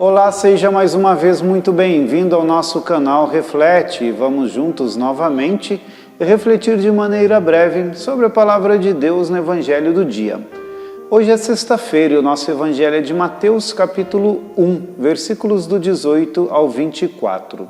Olá, seja mais uma vez muito bem-vindo ao nosso canal Reflete. Vamos juntos novamente refletir de maneira breve sobre a Palavra de Deus no Evangelho do dia. Hoje é sexta-feira e o nosso Evangelho é de Mateus capítulo 1, versículos do 18 ao 24.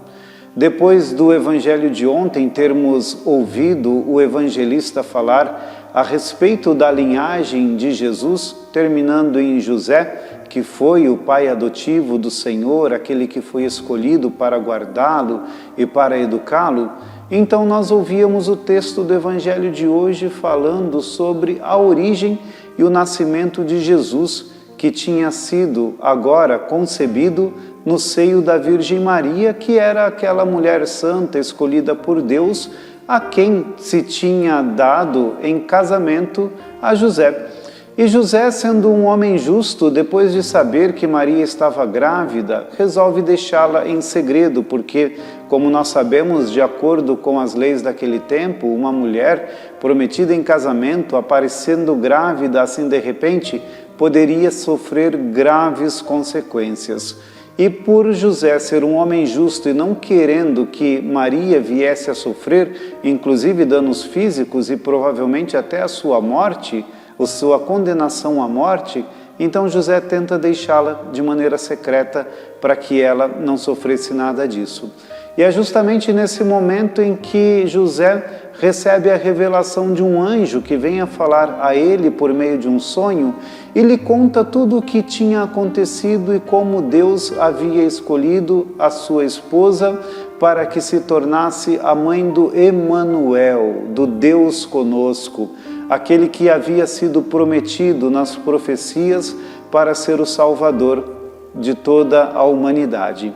Depois do Evangelho de ontem termos ouvido o evangelista falar a respeito da linhagem de Jesus, terminando em José, que foi o pai adotivo do Senhor, aquele que foi escolhido para guardá-lo e para educá-lo, então nós ouvíamos o texto do Evangelho de hoje falando sobre a origem e o nascimento de Jesus, que tinha sido agora concebido no seio da Virgem Maria, que era aquela mulher santa escolhida por Deus, a quem se tinha dado em casamento a José. E José, sendo um homem justo, depois de saber que Maria estava grávida, resolve deixá-la em segredo, porque, como nós sabemos, de acordo com as leis daquele tempo, uma mulher prometida em casamento, aparecendo grávida assim de repente, poderia sofrer graves consequências. E por José ser um homem justo e não querendo que Maria viesse a sofrer, inclusive danos físicos e provavelmente até a sua morte, ou sua condenação à morte, então José tenta deixá-la de maneira secreta para que ela não sofresse nada disso. E é justamente nesse momento em que José recebe a revelação de um anjo que vem a falar a ele por meio de um sonho e lhe conta tudo o que tinha acontecido e como Deus havia escolhido a sua esposa para que se tornasse a mãe do Emanuel, do Deus conosco, aquele que havia sido prometido nas profecias para ser o Salvador de toda a humanidade.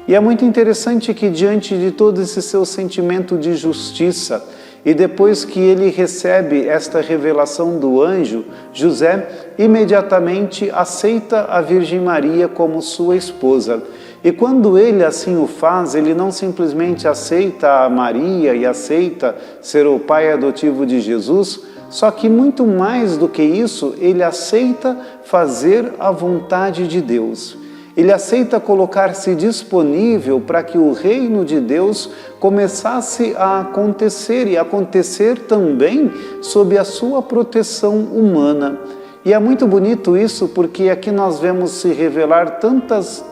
E é muito interessante que, diante de todo esse seu sentimento de justiça, e depois que ele recebe esta revelação do anjo, José imediatamente aceita a Virgem Maria como sua esposa. E quando ele assim o faz, ele não simplesmente aceita a Maria e aceita ser o pai adotivo de Jesus, só que muito mais do que isso, ele aceita fazer a vontade de Deus. Ele aceita colocar-se disponível para que o reino de Deus começasse a acontecer e acontecer também sob a sua proteção humana. E é muito bonito isso porque aqui nós vemos se revelar tantas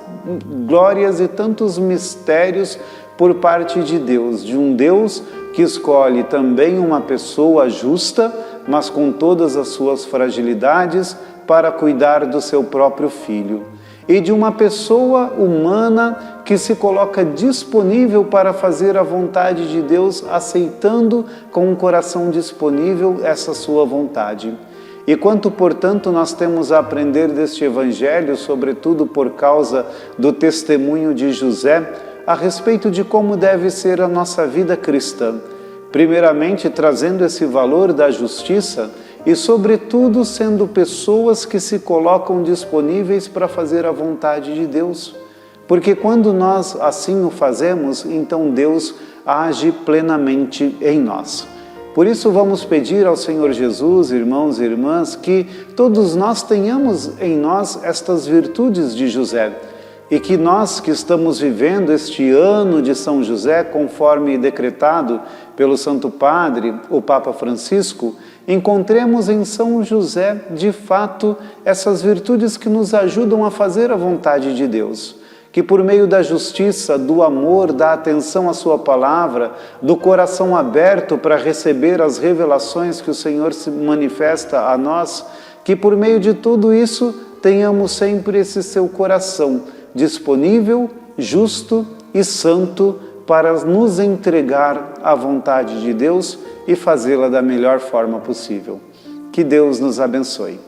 glórias e tantos mistérios por parte de Deus, de um Deus que escolhe também uma pessoa justa, mas com todas as suas fragilidades, para cuidar do seu próprio filho. E de uma pessoa humana que se coloca disponível para fazer a vontade de Deus, aceitando com um coração disponível essa sua vontade. E quanto, portanto, nós temos a aprender deste Evangelho, sobretudo por causa do testemunho de José, a respeito de como deve ser a nossa vida cristã. Primeiramente, trazendo esse valor da justiça e, sobretudo, sendo pessoas que se colocam disponíveis para fazer a vontade de Deus. Porque quando nós assim o fazemos, então Deus age plenamente em nós. Por isso vamos pedir ao Senhor Jesus, irmãos e irmãs, que todos nós tenhamos em nós estas virtudes de José, e que nós que estamos vivendo este ano de São José, conforme decretado pelo Santo Padre, o Papa Francisco, encontremos em São José, de fato, essas virtudes que nos ajudam a fazer a vontade de Deus. Que por meio da justiça, do amor, da atenção à sua palavra, do coração aberto para receber as revelações que o Senhor se manifesta a nós, que por meio de tudo isso tenhamos sempre esse seu coração disponível, justo e santo para nos entregar à vontade de Deus e fazê-la da melhor forma possível. Que Deus nos abençoe.